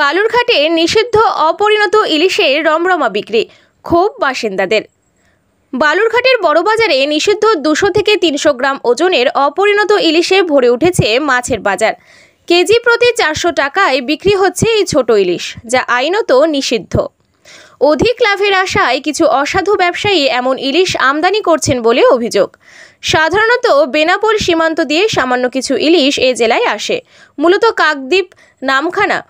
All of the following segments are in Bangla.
বালুরঘাটে নিষিদ্ধ অপরিণত ইলিশের রমরমা বিক্রি, ক্ষোভ বাসিন্দাদের। বালুরঘাটের বড়বাজারে নিষিদ্ধ 200 থেকে 300 গ্রাম ওজনের অপরিণত ইলিশে ভরে উঠেছে মাছের বাজার। কেজি প্রতি 400 টাকায় বিক্রি হচ্ছে এই ছোট ইলিশ, যা আইনত নিষিদ্ধ। অধিক লাভের আশায় কিছু অসাধু ব্যবসায়ী এমন ইলিশ আমদানি করছেন বলে অভিযোগ। সাধারণত বেনাপোল সীমান্ত দিয়ে সামান্য কিছু ইলিশ এ জেলায় আসে। মূলত কাকদ্বীপ, নামখানা,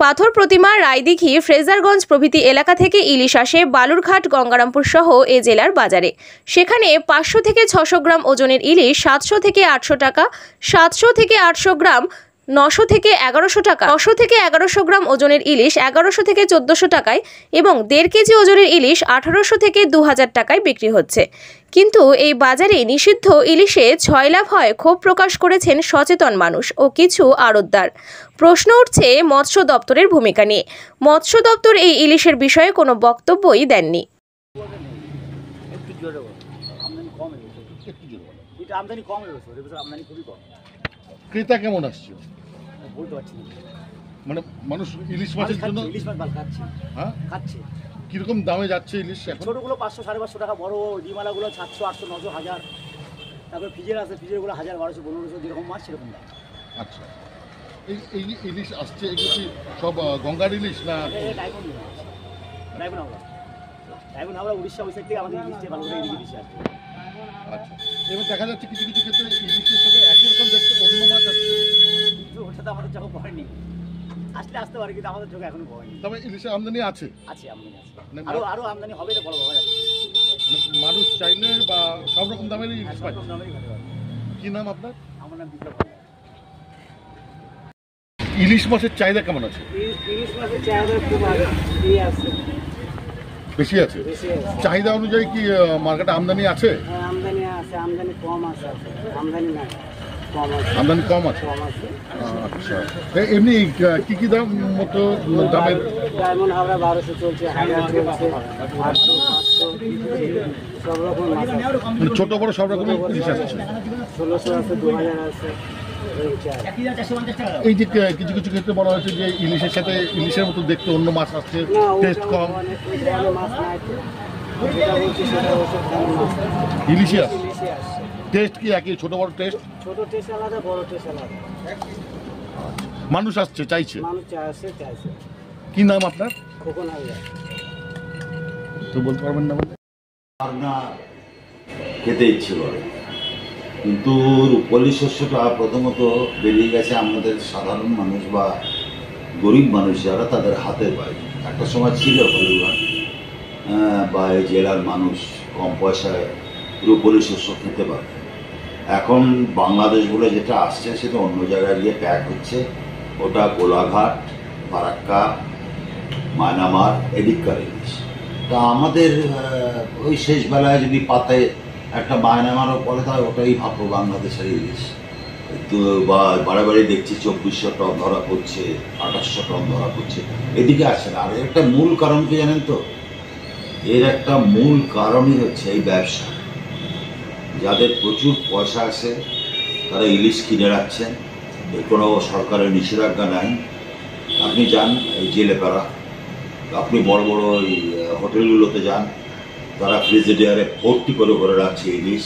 পাথর প্রতিমা, রায়দিঘি, ফ্রেজারগঞ্জ প্রভৃতি এলাকা থেকে ইলিশ আসে বালুরঘাট, গঙ্গারামপুর সহ এ জেলার বাজারে। সেখানে 500 থেকে 600 গ্রাম ওজনের ইলিশ 700 থেকে 800 টাকা, 700 থেকে 800 গ্রাম 900 থেকে 1100 টাকা, 900 থেকে 1100 গ্রাম ওজনের ইলিশ 1100 থেকে 1400 টাকায় এবং 1.5 কেজি ওজনের ইলিশ 1800 থেকে 2000 টাকায় বিক্রি হচ্ছে। কিন্তু এই বাজারে নিষিদ্ধ ইলিশে 6 লাভ হয় ক্ষোভ প্রকাশ করেছেন সচেতন মানুষ ও কিছু আড়তদার। প্রশ্ন উঠছে মৎস্য দপ্তরের ভূমিকা নিয়ে। মৎস্য দপ্তর এই ইলিশের বিষয়ে কোনো বক্তব্যই দেননি। ক্রেতা কেমন আসছে বলতে পারছি না, মানে মানুষ ইলিশ মাছের জন্য ইলিশ মাছ ভালো খাচ্ছে। হ্যাঁ খাচ্ছে। কিরকম দামে যাচ্ছে ইলিশ এখন? ছোটগুলো 500 550 টাকা, বড় ডিমালাগুলো 700 800 900 1000। তারপরে ফ্রিজের আছে, ফ্রিজেরগুলো 1000 1200 1500, যেরকম মাছ সেরকম দাম। আচ্ছা, এই ইলিশ আসছে এগুলো কি সব গঙ্গার ইলিশ না? ডায়মন্ড হাওড়া উড়িষ্যা ওই সাইড থেকে আমাদের ইলিশটা ভালো করে এদিকে বেশি আসবে। আচ্ছা, এবার দেখা যাচ্ছে কিছু কিছু ক্ষেত্রে ইলিশের সাথে একই রকম দেখতে অন্য মাছ আসছে, কিন্তু ওটা তো আমাদের চোখে পড়েনি। আসতে পারে, কিন্তু আমাদের চোখে এখনো পড়েনি। তবে ইলিশের আমদানি আছে, আমদানি আছে, মানে আরো আমদানি হবে, এটা বড় ভাবা যাচ্ছে। মানে মানুষ চাইলে বা সব রকম দামের ইলিশ পায়। কি নাম আপনার? আমার নাম বিপ্লব। ইলিশ মাছের চাহিদা কেমন আছে? ইলিশ মাছের চাহিদা খুব আছে, বেশি আছে। চাহিদা অনুযায়ী কি মার্কেটে আমদানি আছে? আমদানি আছে, আমদানি কম আছে, আমদানি নাই, আমদানি কম আছে। আচ্ছা, এমনি কি কি দাম মতো দামের? ডায়মন্ড হাওড়া 1200 চলছে, 1000 চলছে, 800 500 সব রকম মাছ আছে। ছোট বড় সব রকমের ইলিশ আসছে। 1600 আছে, 2000 আছে। এই যে কিছু কিছু ক্ষেত্রে বলা হয়েছে যে ইলিশের সাথে ইলিশের মতো দেখতে অন্য মাছ আসছে, টেস্ট কম। ইলিশে আসছে, টেস্ট কি একই? ছোট বড় টেস্ট? ছোট টেস্ট আলাদা, বড় টেস্ট আলাদা। মানুষ আসছে, চাইছে। মানুষ চাইছে। কি নাম আপনার? খোকন হালদার। তো বলতে পারবেন না? আর না খেতে ইচ্ছে করে, কিন্তু রূপালী শস্যটা প্রথমত বেরিয়ে গেছে আমাদের সাধারণ মানুষ বা গরিব মানুষ যারা, তাদের হাতে পায়। একটা সময় ছিল বালুরঘাট বা এই জেলার মানুষ কম পয়সায় রূপালী শস্য খেতে পারে। এখন বাংলাদেশ বলে যেটা আসছে সেটা অন্য জায়গায় গিয়ে প্যাক হচ্ছে। ওটা কোলাঘাট, ফারাক্কা, মায়ানমার এদিককার ইলিশ। তা আমাদের ওই শেষ বেলায় যদি পাতে একটা মায়ানমারও পরে, তাহলে ওটাই ভাববো বাংলাদেশের ইলিশ। তো বাড়াবাড়ি দেখছি 2400 টন ধরা পড়ছে, 2800 টন ধরা পড়ছে, এদিকে আসে না। আর একটা মূল কারণ কি জানেন তো? এর একটা মূল কারণই হচ্ছে এই ব্যবসা। যাদের প্রচুর পয়সা আছে তারা ইলিশ কিনে রাখছেন, এর কোনো সরকারের নিষেধাজ্ঞা নাই। আপনি যান এই জেলেপাড়া, আপনি বড় বড় ওই হোটেলগুলোতে যান, তারা ফ্রিজিডিয়ারে ভর্তি করে রাখছে ইলিশ।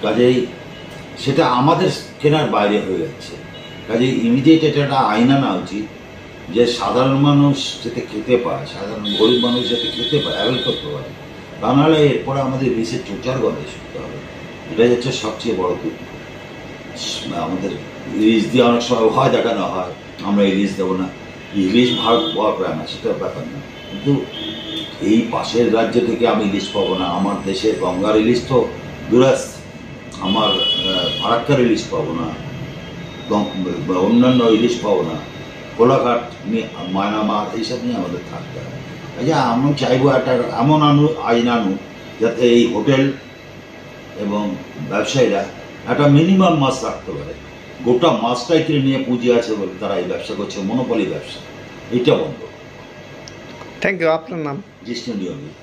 কাজেই সেটা আমাদের কেনার বাইরে হয়ে যাচ্ছে। কাজেই ইমিডিয়েট এটা একটা আইন আনা উচিত যে সাধারণ মানুষ যাতে খেতে পায়, সাধারণ গরিব মানুষ যাতে খেতে পায়, অ্যাভেল করতে পারে। তা নাহলে এরপরে আমাদের ইলিশের চোচার গন্ধে শুনতে হবে। এটাই হচ্ছে সবচেয়ে বড় দুঃখ। আমাদের ইলিশ দিয়ে অনেক সময় ভয় দেখানো হয়, আমরা ইলিশ দেবো না। ইলিশ ভারত পাওয়া পায় না সেটা ব্যাপার না, কিন্তু এই পাশের রাজ্য থেকে আমি ইলিশ পাবো না, আমার দেশের গঙ্গার ইলিশ তো দূরাস্ত, আমার ফারাক্কার ইলিশ পাবো না, অন্যান্য ইলিশ পাবো না, কোলাঘাট, মায়ানমার এইসব নিয়ে আমাদের থাকতে হয়। আমি চাইবো একটা এমন আইন আনুক যাতে এই হোটেল এবং ব্যবসায়ীরা একটা মিনিমাম মাছ রাখতে পারে। গোটা মাছটাই কিনে নিয়ে পুঁজি আছে বলে তারা এই ব্যবসা করছে, মনোপলি ব্যবসা। এইটা বন্ধ। Thank you. আপনার নাম? জিষ্ণু নিয়মিত।